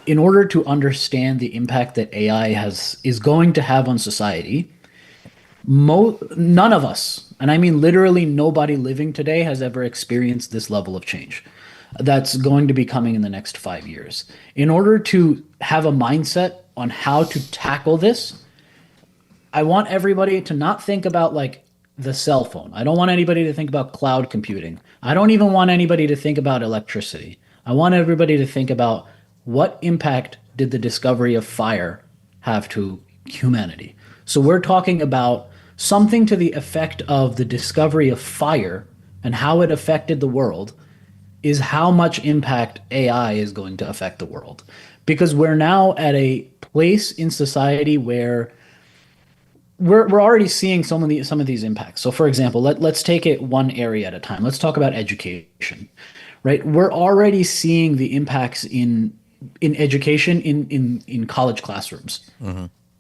in order to understand the impact that AI is going to have on society, none of us, and I mean literally nobody living today, has ever experienced this level of change that's going to be coming in the next 5 years. In order to have a mindset on how to tackle this, I want everybody to not think about like the cell phone. I don't want anybody to think about cloud computing. I don't even want anybody to think about electricity. I want everybody to think about what impact did the discovery of fire have to humanity. So we're talking about something to the effect of the discovery of fire and how it affected the world is how much impact AI is going to affect the world. Because we're now at a place in society where we're already seeing some of these impacts. So for example, let's take it one area at a time. Let's talk about education, right? We're already seeing the impacts in education in college classrooms.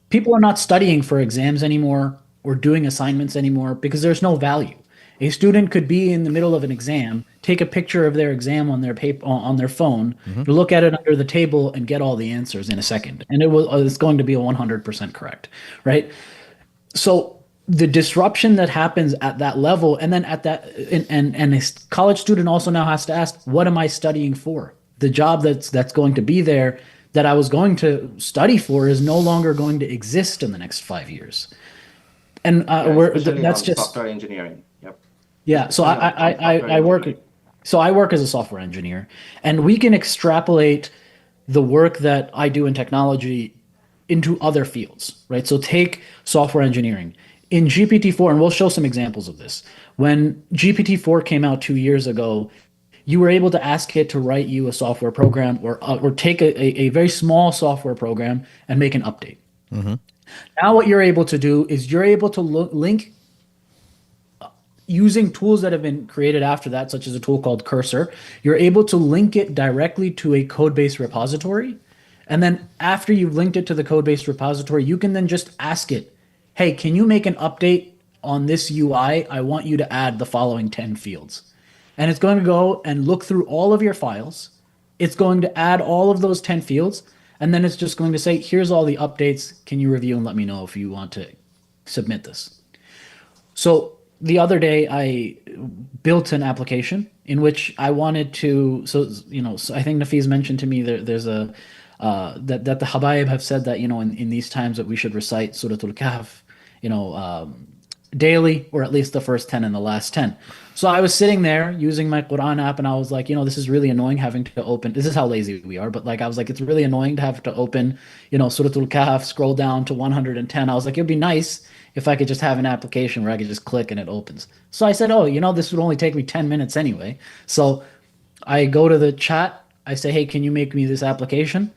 People are not studying for exams anymore or doing assignments anymore because there's no value. A student could be in the middle of an exam, take a picture of their exam on their paper on their phone, look at it under the table, and get all the answers in a second, and it's going to be 100% correct, right? So the disruption that happens at that level, and then at that, and a college student also now has to ask, what am I studying for? The job that's going to be there that I was going to study for is no longer going to exist in the next 5 years. And Yeah, especially that's on just software engineering. Yep. yeah. So Especially on software I work. engineering. So I work as a software engineer, and we can extrapolate the work that I do in technology into other fields, right? So take software engineering in GPT-4, and we'll show some examples of this. When GPT-4 came out 2 years ago, you were able to ask it to write you a software program or take a very small software program and make an update. Now what you're able to do is you're able to link using tools that have been created after that, such as a tool called Cursor. You're able to link it directly to a code base repository. And then after you've linked it to the code base repository, you can then just ask it, hey, can you make an update on this UI? I want you to add the following 10 fields. And it's going to go and look through all of your files. It's going to add all of those 10 fields. And then it's just going to say, here's all the updates. Can you review and let me know if you want to submit this? So the other day, I built an application in which I wanted to. So I think Nafiz mentioned to me there's a that the Habaib have said that in these times that we should recite Suratul Kahf, daily, or at least the first 10 and the last 10. So I was sitting there using my Quran app, and I was like, this is really annoying having to open. This is how lazy we are, but like I was like, it's really annoying to have to open, Suratul Kahf, scroll down to 110. I was like, it'd be nice if I could just have an application where I could just click and it opens. So I said, oh, this would only take me 10 minutes anyway. So I go to the chat. I say, hey, can you make me this application?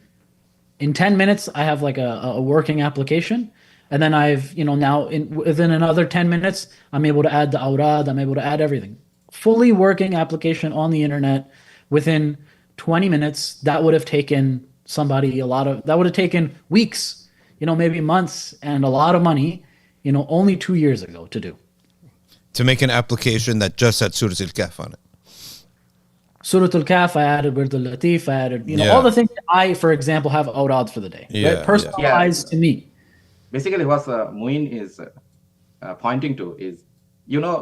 In 10 minutes, I have like a working application. And then now within another 10 minutes, I'm able to add the awrad. I'm able to add everything. Fully working application on the internet within 20 minutes. That would have taken somebody that would have taken weeks, maybe months, and a lot of money, only 2 years ago to do. To make an application that just had Surah Al-Kahf on it. Surah Al-Kahf, I added Wird al-Latif, I added, all the things that I, for example, have awrad for the day. Right? Personalized to me. Basically, what Muin is pointing to is,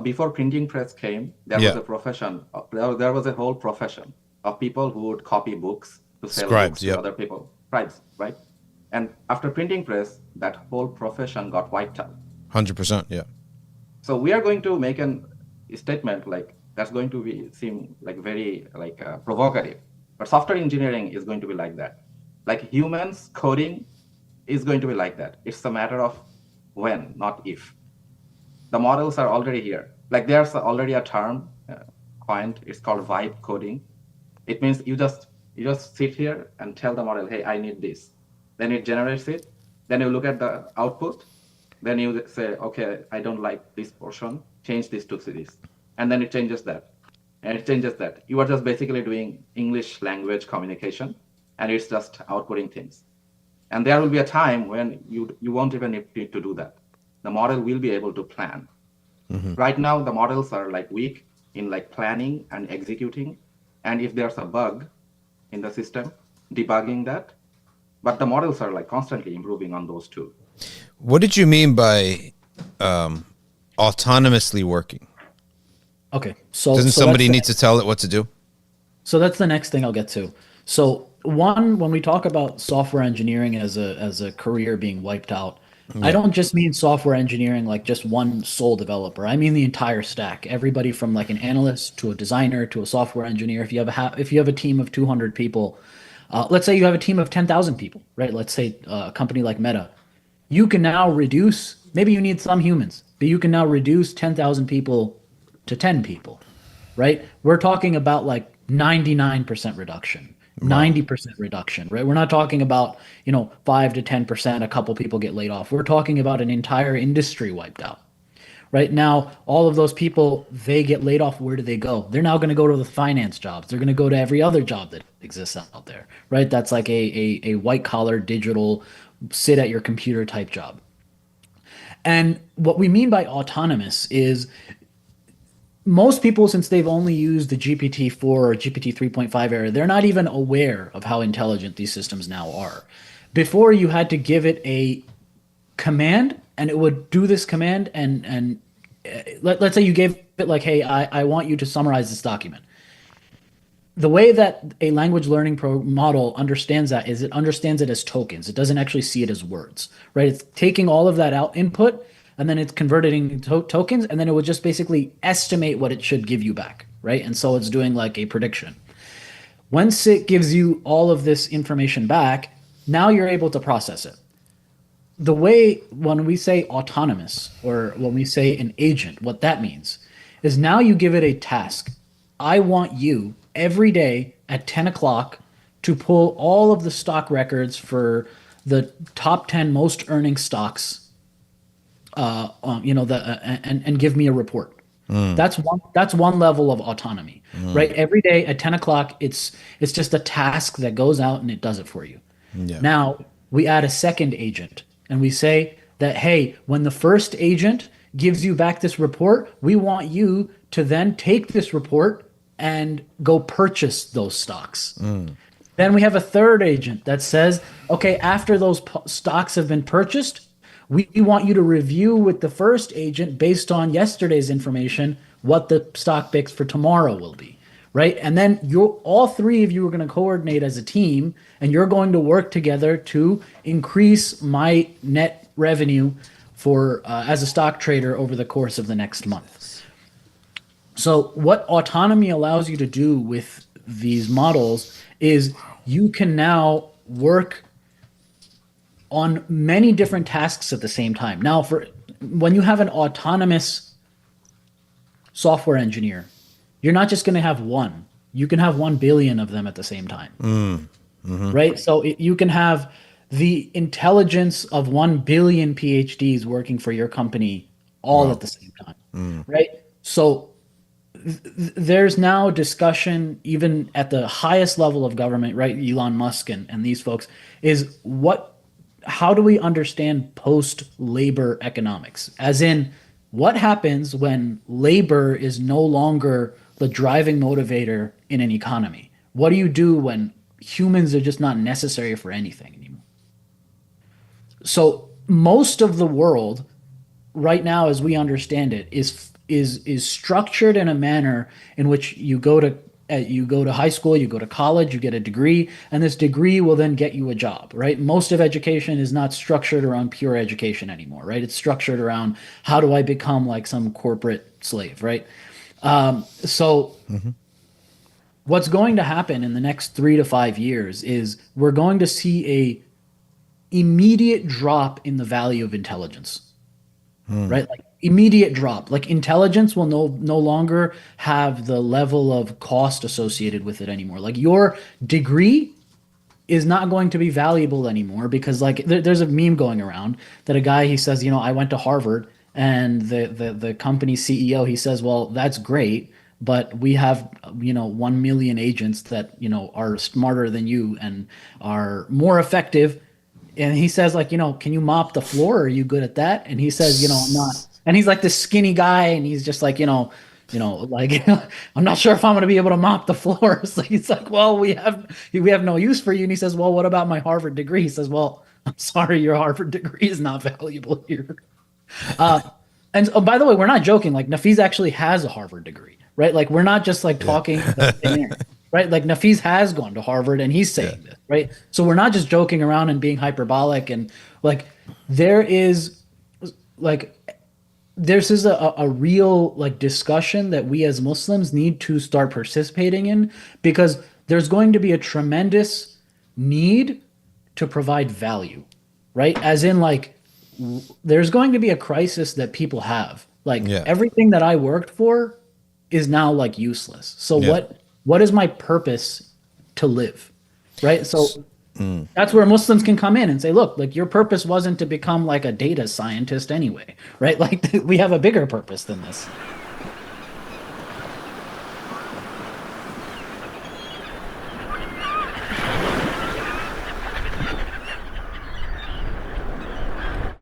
before printing press came, there was a profession. There was a whole profession of people who would copy books to sell books to other people. Scribes, right? And after printing press, that whole profession got wiped out. 100%, yeah. So we are going to make a statement like that's going to seem like very provocative. But software engineering is going to be like that. Like humans coding is going to be like that. It's a matter of when, not if. The models are already here. Like there's already a term coined. It's called vibe coding. It means you just sit here and tell the model, hey, I need this. Then it generates it. Then you look at the output. Then you say, okay, I don't like this portion. Change this to this. And then it changes that. And it changes that. You are just basically doing English language communication, and it's just outputting things. And there will be a time when you won't even need to do that. The model will be able to plan. Right now, the models are weak in planning and executing. And if there's a bug in the system, debugging that, but the models are like constantly improving on those two. What did you mean by autonomously working? Okay, so Doesn't so somebody that's need to tell it what to do? So that's the next thing I'll get to. So one, when we talk about software engineering as a career being wiped out, I Yeah. don't just mean software engineering like just one sole developer. I mean the entire stack. Everybody from like an analyst to a designer to a software engineer. If you have a team of 200 people, let's say you have a team of 10,000 people, right? Let's say a company like Meta, you can now reduce. Maybe you need some humans, but you can now reduce 10,000 people to 10 people, right? We're talking about like 99% reduction, Wow. 90% reduction, right? We're not talking about, 5 to 10%, a couple people get laid off. We're talking about an entire industry wiped out. Right now, all of those people, they get laid off. Where do they go? They're now going to go to the finance jobs. They're going to go to every other job that exists out there, right? That's like a white collar digital sit at your computer type job. And what we mean by autonomous is most people, since they've only used the GPT-4 or GPT 3.5 era, they're not even aware of how intelligent these systems now are. Before, you had to give it a command and it would do this command, and let's say you gave it like, hey, I want you to summarize this document. The way that a language learning model understands that is it understands it as tokens. It doesn't actually see it as words, right? It's taking all of that out input and then it's converting into tokens, and then it would just basically estimate what it should give you back, right? And so it's doing like a prediction. Once it gives you all of this information back, now you're able to process it. The way when we say autonomous or when we say an agent, what that means is now you give it a task. I want you every day at 10 o'clock to pull all of the stock records for the top 10 most earning stocks, and give me a report. That's one level of autonomy, right? Every day at 10 o'clock, it's just a task that goes out and it does it for you. Yeah. Now we add a second agent and we say that, hey, when the first agent gives you back this report, we want you to then take this report and go purchase those stocks. Then we have a third agent that says, okay, after those stocks have been purchased, we want you to review with the first agent based on yesterday's information what the stock picks for tomorrow will be, right? And then all three of you are going to coordinate as a team, and you're going to work together to increase my net revenue for as a stock trader over the course of the next month. So what autonomy allows you to do with these models is you can now work on many different tasks at the same time. Now, for when you have an autonomous software engineer, you're not just going to have one. You can have 1 billion of them at the same time, right? So you can have the intelligence of 1 billion PhDs working for your company all at the same time, right? So there's now discussion even at the highest level of government, right? Elon Musk and these folks is how do we understand post-labor economics? As in, what happens when labor is no longer the driving motivator in an economy? What do you do when humans are just not necessary for anything anymore? So most of the world right now, as we understand it, is structured in a manner in which you go to high school, you go to college, you get a degree, and this degree will then get you a job, right? Most of education is not structured around pure education anymore, right? It's structured around how do I become like some corporate slave, right? So what's going to happen in the next 3 to 5 years is we're going to see a immediate drop in the value of intelligence, right? Like immediate drop. Like intelligence will no longer have the level of cost associated with it anymore. Like your degree is not going to be valuable anymore because like there's a meme going around that a guy, he says, I went to Harvard, and the company CEO, he says, well, that's great, but we have 1 million agents that are smarter than you and are more effective. And he says, like, can you mop the floor? Are you good at that? And he says, I'm not. And he's like this skinny guy, and he's just like, like I'm not sure if I'm going to be able to mop the floors. So he's like, well, we have no use for you. And he says, well, what about my Harvard degree? He says, well, I'm sorry, your Harvard degree is not valuable here. Uh, and oh, by the way, we're not joking. Like Nafiz actually has a Harvard degree, right? Like we're not just like talking, right? Like Nafiz has gone to Harvard and he's saying this, right? So we're not just joking around and being hyperbolic and like there is like this is a real like discussion that we as Muslims need to start participating in because there's going to be a tremendous need to provide value, right? As in like there's going to be a crisis that people have. Like Yeah. everything that I worked for is now like useless. So Yeah. what is my purpose to live? Right? So that's where Muslims can come in and say, look, like your purpose wasn't to become like a data scientist anyway, right? Like we have a bigger purpose than this.